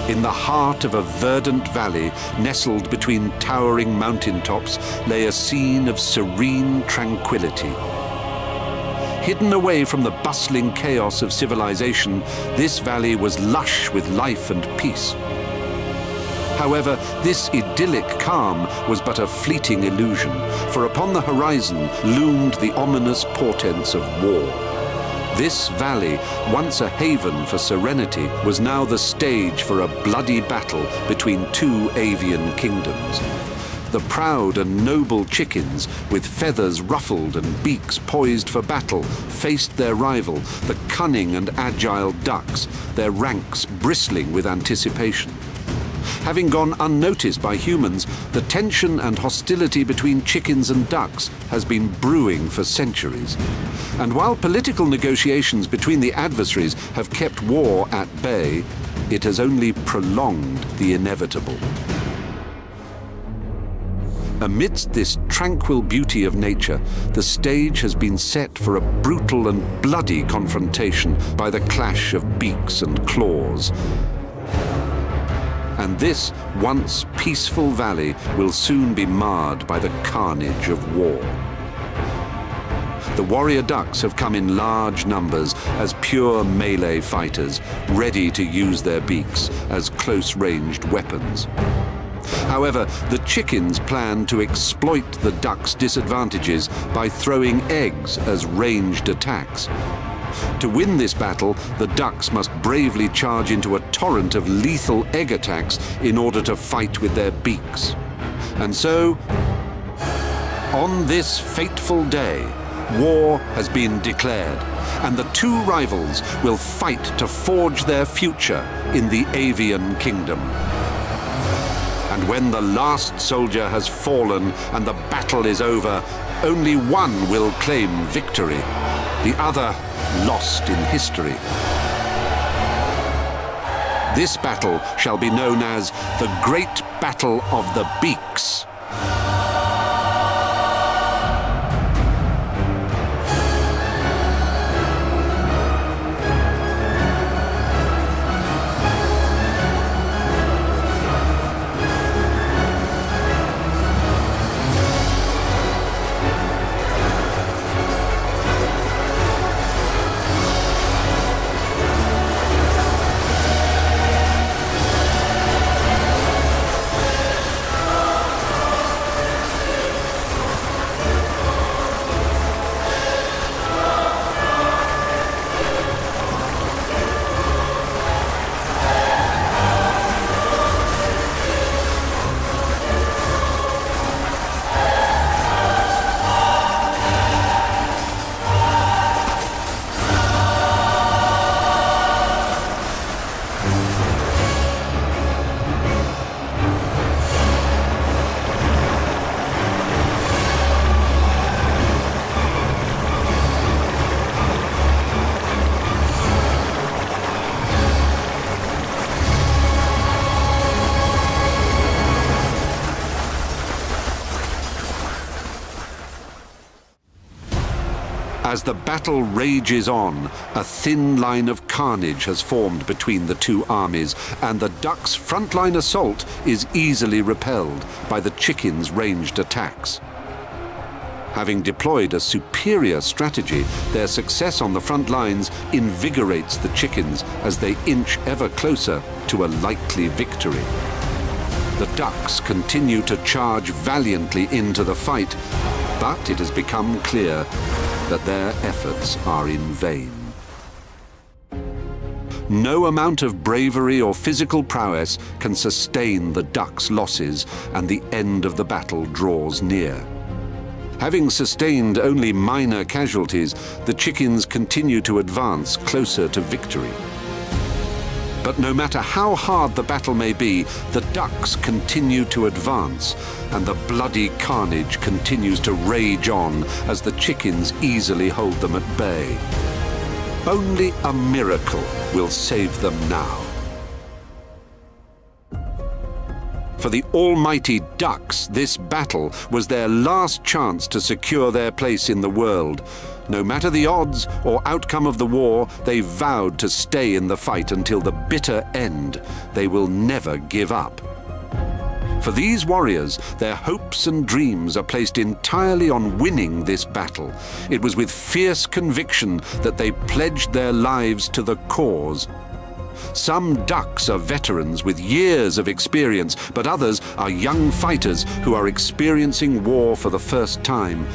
In the heart of a verdant valley, nestled between towering mountaintops, lay a scene of serene tranquility. Hidden away from the bustling chaos of civilization, this valley was lush with life and peace. However, this idyllic calm was but a fleeting illusion, for upon the horizon loomed the ominous portents of war. This valley, once a haven for serenity, was now the stage for a bloody battle between two avian kingdoms. The proud and noble chickens, with feathers ruffled and beaks poised for battle, faced their rival, the cunning and agile ducks, their ranks bristling with anticipation. Having gone unnoticed by humans, the tension and hostility between chickens and ducks has been brewing for centuries. And while political negotiations between the adversaries have kept war at bay, it has only prolonged the inevitable. Amidst this tranquil beauty of nature, the stage has been set for a brutal and bloody confrontation by the clash of beaks and claws. And this once peaceful valley will soon be marred by the carnage of war. The warrior ducks have come in large numbers as pure melee fighters, ready to use their beaks as close-ranged weapons. However, the chickens plan to exploit the ducks' disadvantages by throwing eggs as ranged attacks. To win this battle, the ducks must bravely charge into a torrent of lethal egg attacks in order to fight with their beaks. And so, on this fateful day, war has been declared, and the two rivals will fight to forge their future in the avian kingdom. And when the last soldier has fallen and the battle is over, only one will claim victory, the other lost in history. This battle shall be known as the Great Battle of the Beaks. As the battle rages on, a thin line of carnage has formed between the two armies, and the ducks' frontline assault is easily repelled by the chickens' ranged attacks. Having deployed a superior strategy, their success on the front lines invigorates the chickens as they inch ever closer to a likely victory. The ducks continue to charge valiantly into the fight, but it has become clear that their efforts are in vain. No amount of bravery or physical prowess can sustain the ducks' losses, and the end of the battle draws near. Having sustained only minor casualties, the chickens continue to advance closer to victory. But no matter how hard the battle may be, the ducks continue to advance, and the bloody carnage continues to rage on as the chickens easily hold them at bay. Only a miracle will save them now. For the almighty ducks, this battle was their last chance to secure their place in the world. No matter the odds or outcome of the war, they vowed to stay in the fight until the bitter end. They will never give up. For these warriors, their hopes and dreams are placed entirely on winning this battle. It was with fierce conviction that they pledged their lives to the cause. Some ducks are veterans with years of experience, but others are young fighters who are experiencing war for the first time.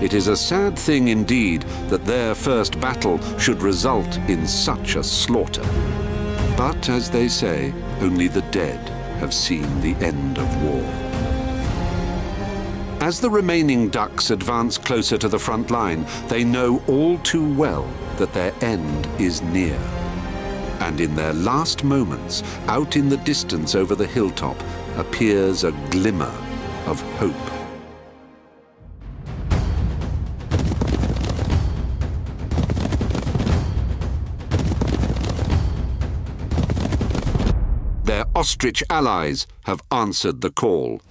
It is a sad thing indeed that their first battle should result in such a slaughter. But, as they say, only the dead have seen the end of war. As the remaining ducks advance closer to the front line, they know all too well that their end is near. And in their last moments, out in the distance over the hilltop, appears a glimmer of hope. Their ostrich allies have answered the call.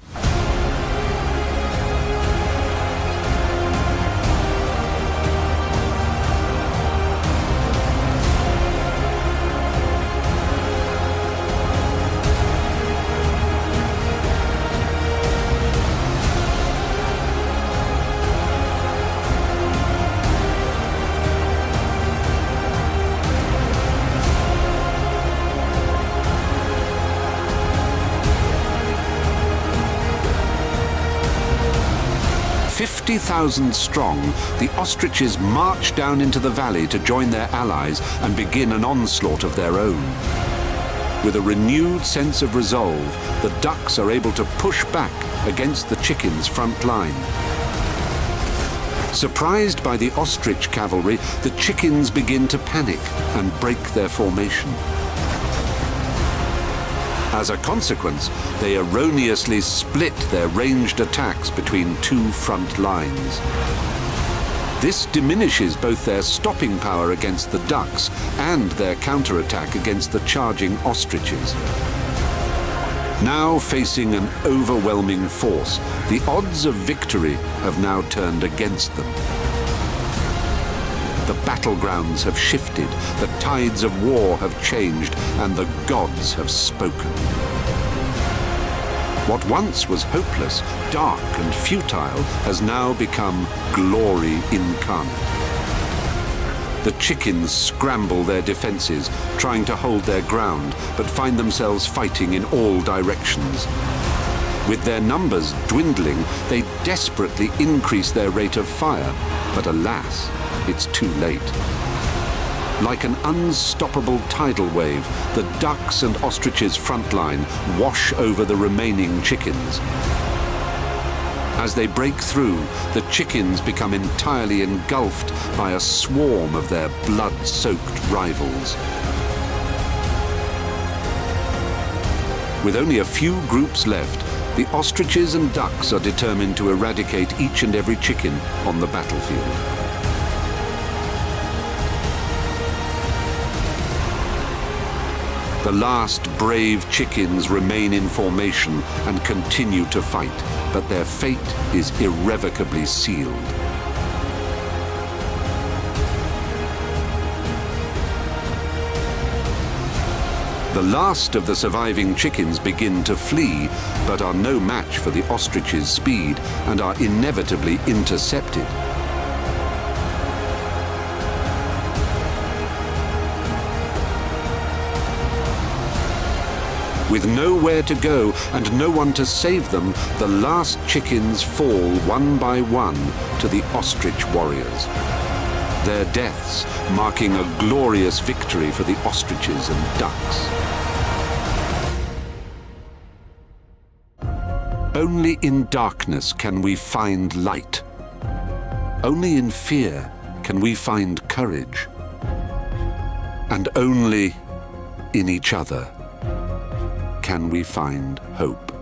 "50,000 strong, the ostriches march down into the valley to join their allies and begin an onslaught of their own. With a renewed sense of resolve, the ducks are able to push back against the chickens' front line. Surprised by the ostrich cavalry, the chickens begin to panic and break their formation. As a consequence, they erroneously split their ranged attacks between two front lines. This diminishes both their stopping power against the ducks and their counterattack against the charging ostriches. Now facing an overwhelming force, the odds of victory have now turned against them. The battlegrounds have shifted, the tides of war have changed, and the gods have spoken. What once was hopeless, dark and futile has now become glory incarnate. The chickens scramble their defenses, trying to hold their ground, but find themselves fighting in all directions. With their numbers dwindling, they desperately increase their rate of fire, but alas, it's too late. Like an unstoppable tidal wave, the ducks and ostriches' front line wash over the remaining chickens. As they break through, the chickens become entirely engulfed by a swarm of their blood-soaked rivals. With only a few groups left, the ostriches and ducks are determined to eradicate each and every chicken on the battlefield. The last brave chickens remain in formation and continue to fight, but their fate is irrevocably sealed. The last of the surviving chickens begin to flee, but are no match for the ostrich's speed and are inevitably intercepted. With nowhere to go and no one to save them, the last chickens fall one by one to the ostrich warriors. Their deaths marking a glorious victory for the ostriches and ducks. Only in darkness can we find light. Only in fear can we find courage. And only in each other can we find hope.